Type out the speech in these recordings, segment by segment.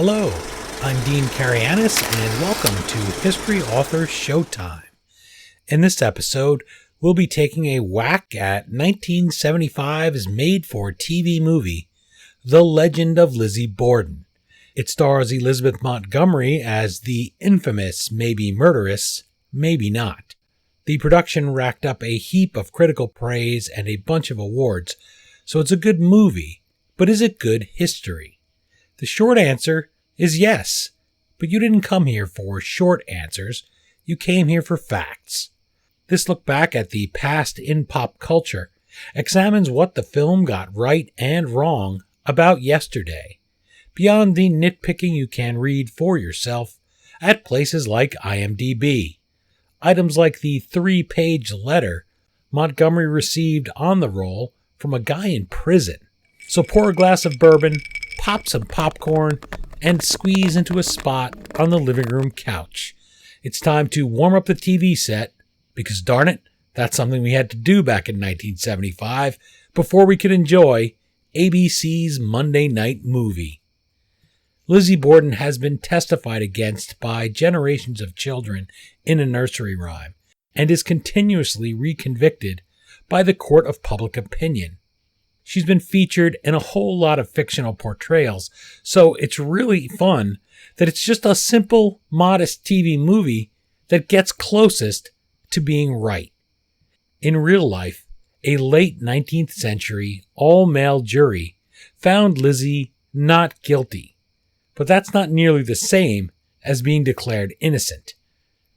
Hello, I'm Dean Karayanis, and welcome to History Author ShowTime. In this episode, we'll be taking a whack at 1975's made-for-TV movie, The Legend of Lizzie Borden. It stars Elizabeth Montgomery as the infamous maybe murderess, maybe not. The production racked up a heap of critical praise and a bunch of awards, so it's a good movie, but is it good history? The short answer is yes, but you didn't come here for short answers, you came here for facts. This look back at the past in pop culture examines what the film got right and wrong about yesterday, beyond the nitpicking you can read for yourself at places like IMDb. Items like the 3-page letter Montgomery received on the role from a guy in prison. So pour a glass of bourbon, pop some popcorn, and squeeze into a spot on the living room couch. It's time to warm up the TV set, because darn it, that's something we had to do back in 1975 before we could enjoy ABC's Monday Night Movie. Lizzie Borden has been testified against by generations of children in a nursery rhyme and is continuously reconvicted by the court of public opinion. She's been featured in a whole lot of fictional portrayals, so it's really fun that it's just a simple, modest TV movie that gets closest to being right. In real life, a late 19th century all-male jury found Lizzie not guilty, but that's not nearly the same as being declared innocent.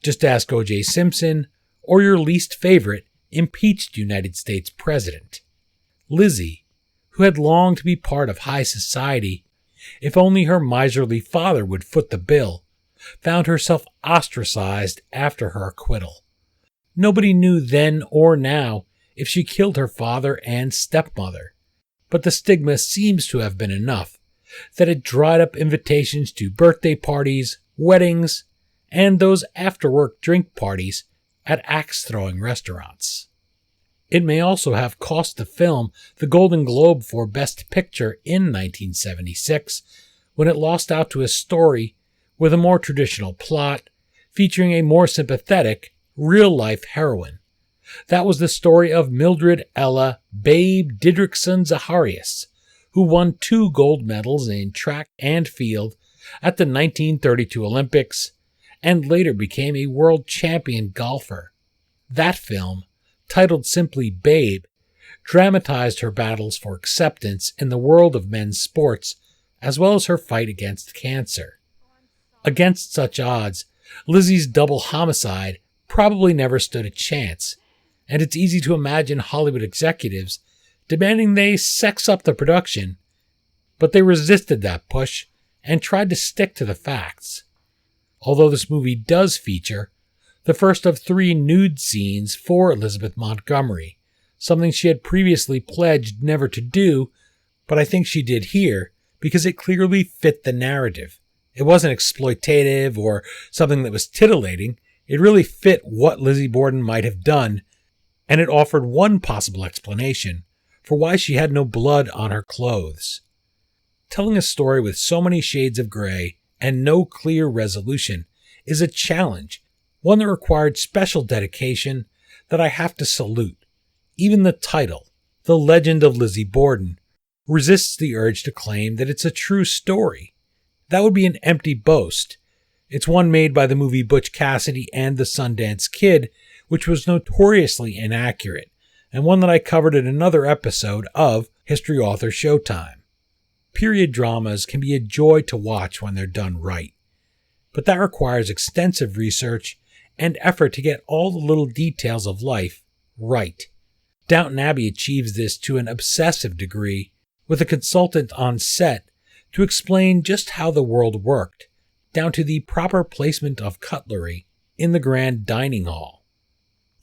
Just ask O.J. Simpson or your least favorite impeached United States president. Lizzie, who had longed to be part of high society, if only her miserly father would foot the bill, found herself ostracized after her acquittal. Nobody knew then or now if she killed her father and stepmother, but the stigma seems to have been enough that it dried up invitations to birthday parties, weddings, and those after-work drink parties at axe-throwing restaurants. It may also have cost the film the Golden Globe for Best Picture in 1976, when it lost out to a story with a more traditional plot, featuring a more sympathetic, real-life heroine. That was the story of Mildred Ella Babe Didrikson Zacharias, who won 2 gold medals in track and field at the 1932 Olympics, and later became a world champion golfer. That film, titled simply Babe, dramatized her battles for acceptance in the world of men's sports, as well as her fight against cancer. Against such odds, Lizzie's double homicide probably never stood a chance, and it's easy to imagine Hollywood executives demanding they sex up the production, but they resisted that push and tried to stick to the facts. Although this movie does feature the first of 3 nude scenes for Elizabeth Montgomery, something she had previously pledged never to do, but I think she did here because it clearly fit the narrative. It wasn't exploitative or something that was titillating. It really fit what Lizzie Borden might have done, and it offered one possible explanation for why she had no blood on her clothes. Telling a story with so many shades of gray and no clear resolution is a challenge, one that required special dedication that I have to salute. Even the title, The Legend of Lizzie Borden, resists the urge to claim that it's a true story. That would be an empty boast. It's one made by the movie Butch Cassidy and the Sundance Kid, which was notoriously inaccurate, and one that I covered in another episode of History Author ShowTime. Period dramas can be a joy to watch when they're done right, but that requires extensive research and effort to get all the little details of life right. Downton Abbey achieves this to an obsessive degree, with a consultant on set to explain just how the world worked, down to the proper placement of cutlery in the grand dining hall.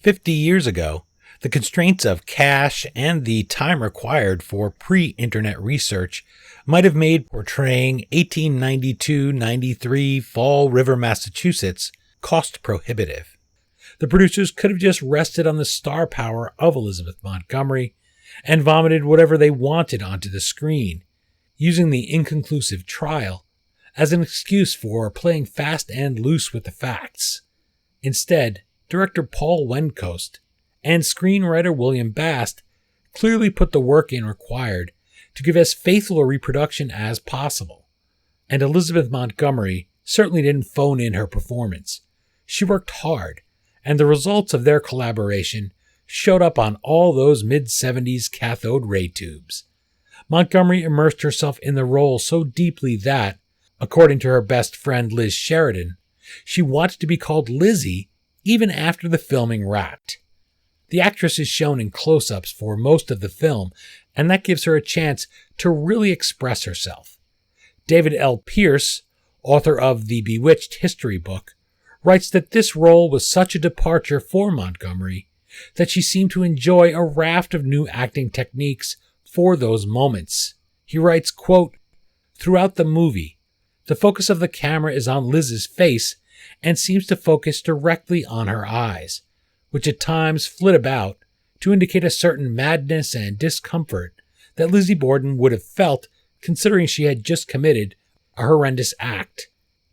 50 years ago, the constraints of cash and the time required for pre-internet research might have made portraying 1892-93 Fall River, Massachusetts cost prohibitive. The producers could have just rested on the star power of Elizabeth Montgomery and vomited whatever they wanted onto the screen, using the inconclusive trial as an excuse for playing fast and loose with the facts. Instead, director Paul Wendcost and screenwriter William Bast clearly put the work in required to give as faithful a reproduction as possible. And Elizabeth Montgomery certainly didn't phone in her performance. She worked hard, and the results of their collaboration showed up on all those mid-70s cathode ray tubes. Montgomery immersed herself in the role so deeply that, according to her best friend Liz Sheridan, she wanted to be called Lizzie even after the filming wrapped. The actress is shown in close-ups for most of the film, and that gives her a chance to really express herself. David L. Pierce, author of the Bewitched history book, writes that this role was such a departure for Montgomery that she seemed to enjoy a raft of new acting techniques for those moments. He writes, quote, "Throughout the movie, the focus of the camera is on Liz's face and seems to focus directly on her eyes, which at times flit about to indicate a certain madness and discomfort that Lizzie Borden would have felt considering she had just committed a horrendous act.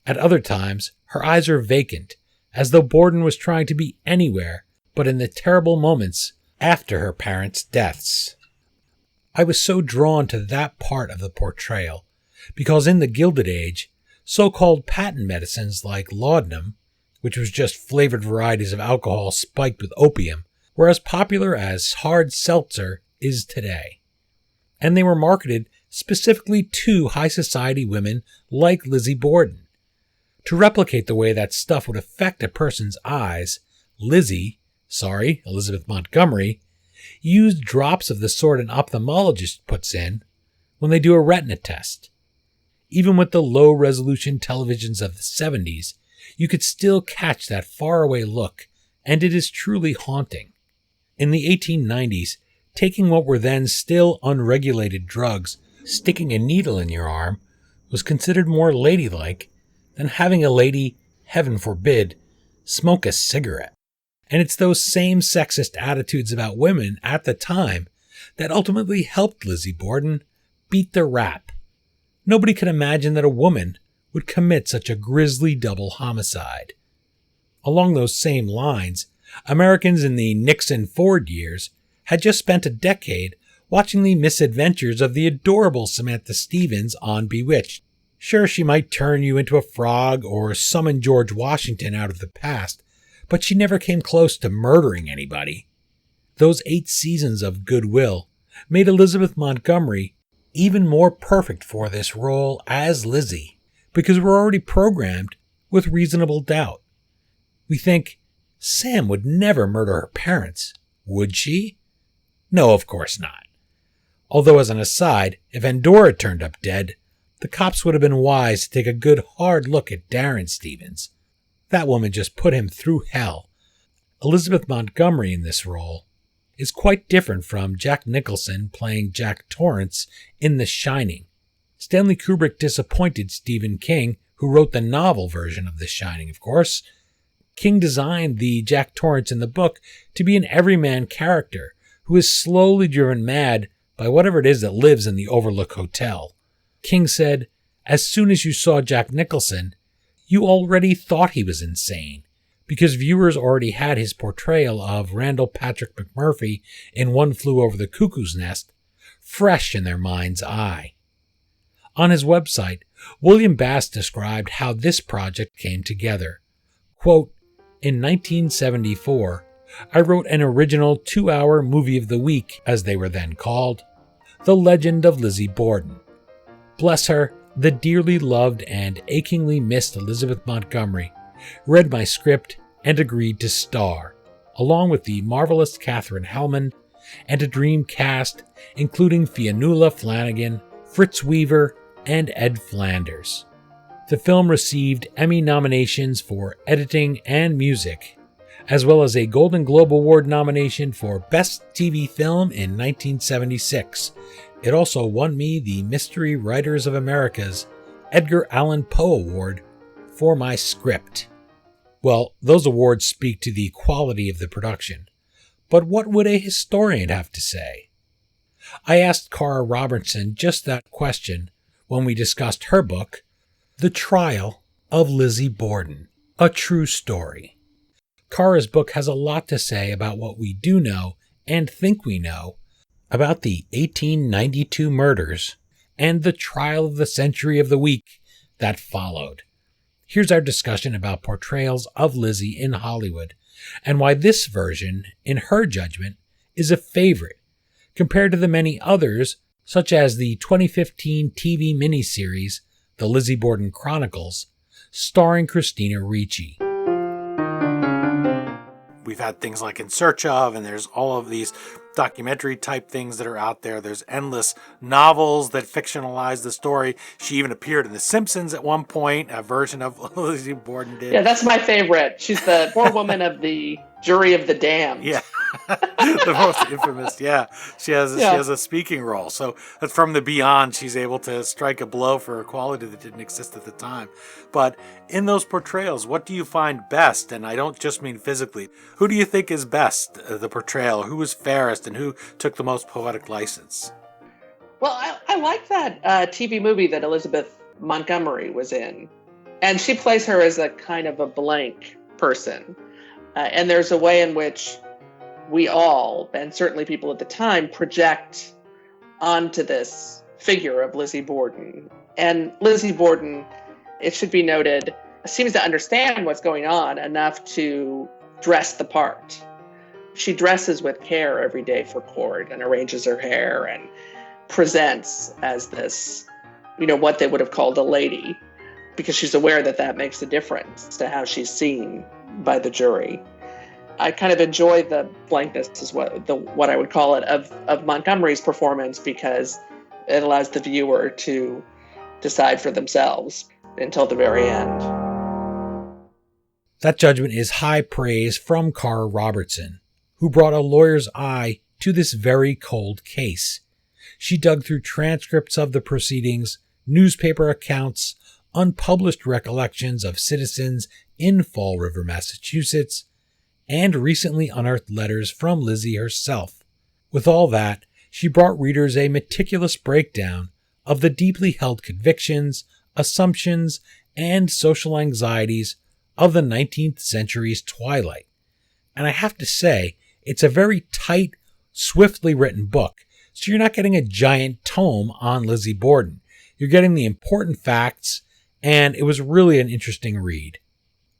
At other times, her eyes are vacant, as though Borden was trying to be anywhere but in the terrible moments after her parents' deaths." I was so drawn to that part of the portrayal because in the Gilded Age, so-called patent medicines like laudanum, which was just flavored varieties of alcohol spiked with opium, were as popular as hard seltzer is today. And they were marketed specifically to high society women like Lizzie Borden. To replicate the way that stuff would affect a person's eyes, Elizabeth Montgomery, used drops of the sort an ophthalmologist puts in when they do a retina test. Even with the low-resolution televisions of the 70s, you could still catch that faraway look, and it is truly haunting. In the 1890s, taking what were then still unregulated drugs, sticking a needle in your arm, was considered more ladylike than having a lady, heaven forbid, smoke a cigarette. And it's those same sexist attitudes about women at the time that ultimately helped Lizzie Borden beat the rap. Nobody could imagine that a woman would commit such a grisly double homicide. Along those same lines, Americans in the Nixon-Ford years had just spent a decade watching the misadventures of the adorable Samantha Stevens on Bewitched. Sure, she might turn you into a frog or summon George Washington out of the past, but she never came close to murdering anybody. Those 8 seasons of Goodwill made Elizabeth Montgomery even more perfect for this role as Lizzie, because we're already programmed with reasonable doubt. We think, Sam would never murder her parents, would she? No, of course not. Although, as an aside, if Endora turned up dead, the cops would have been wise to take a good hard look at Darren Stevens. That woman just put him through hell. Elizabeth Montgomery in this role is quite different from Jack Nicholson playing Jack Torrance in The Shining. Stanley Kubrick disappointed Stephen King, who wrote the novel version of The Shining, of course. King designed the Jack Torrance in the book to be an everyman character who is slowly driven mad by whatever it is that lives in the Overlook Hotel. King said, as soon as you saw Jack Nicholson, you already thought he was insane, because viewers already had his portrayal of Randall Patrick McMurphy in One Flew Over the Cuckoo's Nest fresh in their mind's eye. On his website, William Bass described how this project came together. Quote, in 1974, I wrote an original 2-hour movie of the week, as they were then called, The Legend of Lizzie Borden. Bless her, the dearly loved and achingly missed Elizabeth Montgomery read my script and agreed to star, along with the marvelous Katherine Hellman and a dream cast including Fionnuala Flanagan, Fritz Weaver, and Ed Flanders. The film received Emmy nominations for editing and music, as well as a Golden Globe Award nomination for Best TV Film in 1976. It also won me the Mystery Writers of America's Edgar Allan Poe Award for my script. Well, those awards speak to the quality of the production. But what would a historian have to say? I asked Cara Robertson just that question when we discussed her book, The Trial of Lizzie Borden, a true story. Cara's book has a lot to say about what we do know and think we know about the 1892 murders and the trial of the century of the week that followed. Here's our discussion about portrayals of Lizzie in Hollywood and why this version, in her judgment, is a favorite compared to the many others, such as the 2015 TV miniseries The Lizzie Borden Chronicles, starring Christina Ricci. We've had things like In Search Of, and there's all of these documentary type things that are out there. There's endless novels that fictionalize the story. She even appeared in The Simpsons at one point, a version of Lizzie Borden did. Yeah, that's my favorite. She's the poor woman of the jury of the damned. Yeah. The most infamous, yeah. She has a speaking role. So from the beyond, she's able to strike a blow for equality that didn't exist at the time. But in those portrayals, what do you find best? And I don't just mean physically. Who do you think is best, the portrayal? Who was fairest and who took the most poetic license? Well, I like that TV movie that Elizabeth Montgomery was in. And she plays her as a kind of a blank person. And there's a way in which we all, and certainly people at the time, project onto this figure of Lizzie Borden. And Lizzie Borden, it should be noted, seems to understand what's going on enough to dress the part. She dresses with care every day for court and arranges her hair and presents as this, what they would have called a lady, because she's aware that that makes a difference to how she's seen by the jury. I kind of enjoy the blankness, is what I would call it, of Montgomery's performance, because it allows the viewer to decide for themselves until the very end. That judgment is high praise from Cara Robertson, who brought a lawyer's eye to this very cold case. She dug through transcripts of the proceedings, newspaper accounts, unpublished recollections of citizens in Fall River, Massachusetts, and recently unearthed letters from Lizzie herself. With all that, she brought readers a meticulous breakdown of the deeply held convictions, assumptions, and social anxieties of the 19th century's twilight. And I have to say, it's a very tight, swiftly written book, so you're not getting a giant tome on Lizzie Borden. You're getting the important facts, and it was really an interesting read.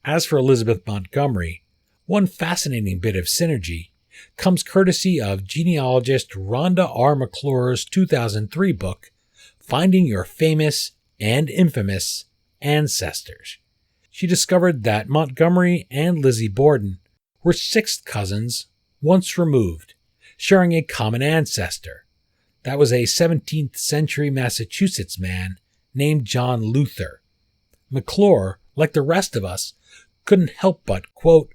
As for Elizabeth Montgomery, one fascinating bit of synergy comes courtesy of genealogist Rhonda R. McClure's 2003 book, Finding Your Famous and Infamous Ancestors. She discovered that Montgomery and Lizzie Borden were sixth cousins once removed, sharing a common ancestor. That was a 17th century Massachusetts man named John Luther. McClure, like the rest of us, couldn't help but, quote,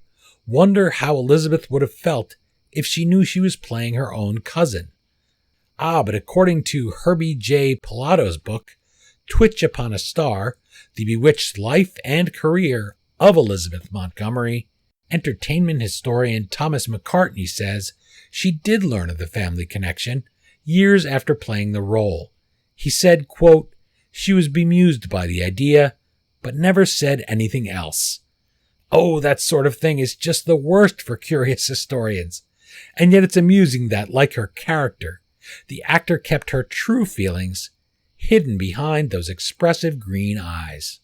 wonder how Elizabeth would have felt if she knew she was playing her own cousin. But according to Herbie J. Pilato's book, Twitch Upon a Star, The Bewitched Life and Career of Elizabeth Montgomery, entertainment historian Thomas McCartney says she did learn of the family connection years after playing the role. He said, quote, she was bemused by the idea, but never said anything else. Oh, that sort of thing is just the worst for curious historians. And yet it's amusing that, like her character, the actor kept her true feelings hidden behind those expressive green eyes.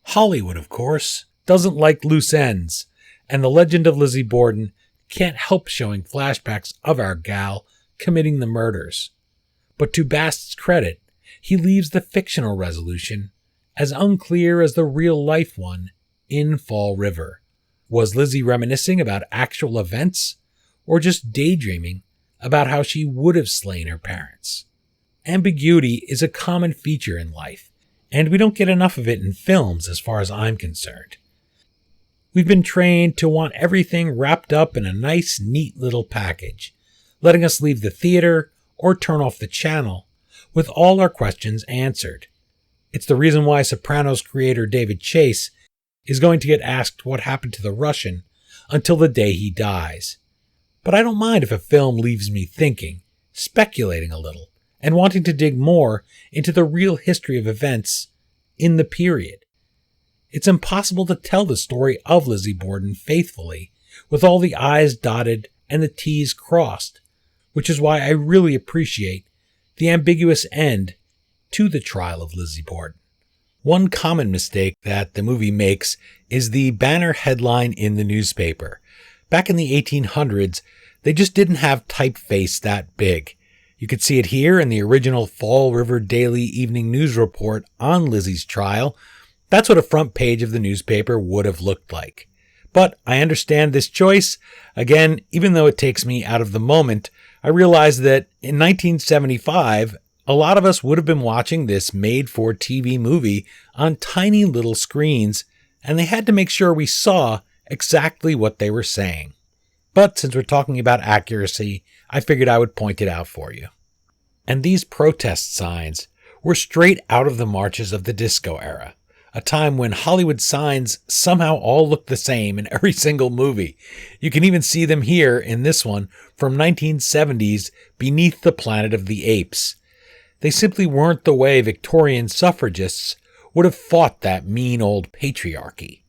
Hollywood, of course, doesn't like loose ends, and the Legend of Lizzie Borden can't help showing flashbacks of our gal committing the murders. But to Bast's credit, he leaves the fictional resolution as unclear as the real-life one in Fall River. Was Lizzie reminiscing about actual events, or just daydreaming about how she would have slain her parents? Ambiguity is a common feature in life, and we don't get enough of it in films as far as I'm concerned. We've been trained to want everything wrapped up in a nice, neat little package, letting us leave the theater or turn off the channel with all our questions answered. It's the reason why Sopranos creator David Chase is going to get asked what happened to the Russian until the day he dies. But I don't mind if a film leaves me thinking, speculating a little, and wanting to dig more into the real history of events in the period. It's impossible to tell the story of Lizzie Borden faithfully with all the I's dotted and the T's crossed, which is why I really appreciate the ambiguous end to the trial of Lizzie Borden. One common mistake that the movie makes is the banner headline in the newspaper. Back in the 1800s, they just didn't have typeface that big. You could see it here in the original Fall River Daily Evening News report on Lizzie's trial. That's what a front page of the newspaper would have looked like. But I understand this choice. Again, even though it takes me out of the moment, I realize that in 1975, a lot of us would have been watching this made-for-TV movie on tiny little screens, and they had to make sure we saw exactly what they were saying. But since we're talking about accuracy, I figured I would point it out for you. And these protest signs were straight out of the marches of the disco era, a time when Hollywood signs somehow all look the same in every single movie. You can even see them here in this one from 1970's Beneath the Planet of the Apes. They simply weren't the way Victorian suffragists would have fought that mean old patriarchy,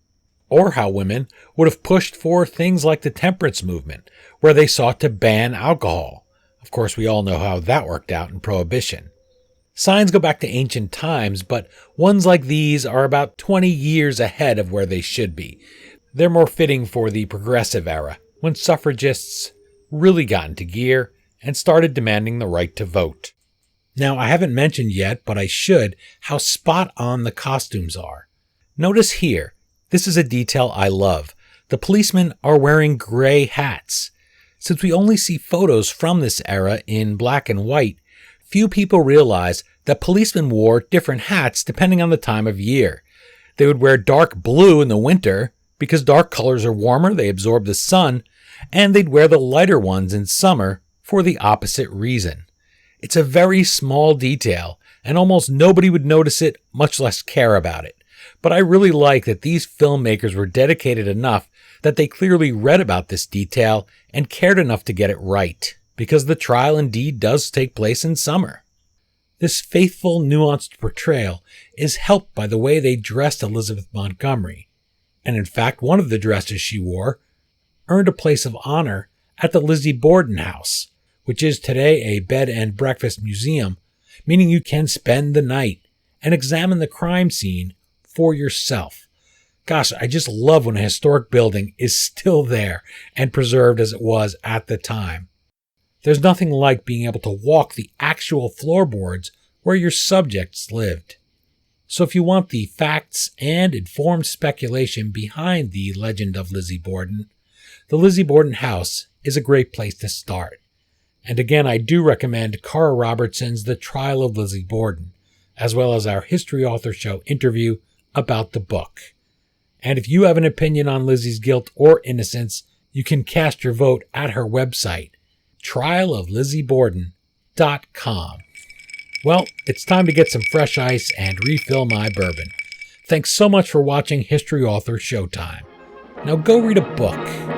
or how women would have pushed for things like the temperance movement, where they sought to ban alcohol. Of course, we all know how that worked out in Prohibition. Signs go back to ancient times, but ones like these are about 20 years ahead of where they should be. They're more fitting for the progressive era, when suffragists really got into gear and started demanding the right to vote. Now, I haven't mentioned yet, but I should, how spot on the costumes are. Notice here, this is a detail I love. The policemen are wearing gray hats. Since we only see photos from this era in black and white, few people realize that policemen wore different hats depending on the time of year. They would wear dark blue in the winter because dark colors are warmer, they absorb the sun, and they'd wear the lighter ones in summer for the opposite reason. It's a very small detail, and almost nobody would notice it, much less care about it. But I really like that these filmmakers were dedicated enough that they clearly read about this detail and cared enough to get it right, because the trial indeed does take place in summer. This faithful, nuanced portrayal is helped by the way they dressed Elizabeth Montgomery, and in fact one of the dresses she wore earned a place of honor at the Lizzie Borden house, which is today a bed and breakfast museum, meaning you can spend the night and examine the crime scene for yourself. Gosh, I just love when a historic building is still there and preserved as it was at the time. There's nothing like being able to walk the actual floorboards where your subjects lived. So if you want the facts and informed speculation behind the Legend of Lizzie Borden, the Lizzie Borden house is a great place to start. And again, I do recommend Cara Robertson's The Trial of Lizzie Borden, as well as our History Author Show interview about the book. And if you have an opinion on Lizzie's guilt or innocence, you can cast your vote at her website, trialoflizzieborden.com. Well, it's time to get some fresh ice and refill my bourbon. Thanks so much for watching History Author Showtime. Now go read a book.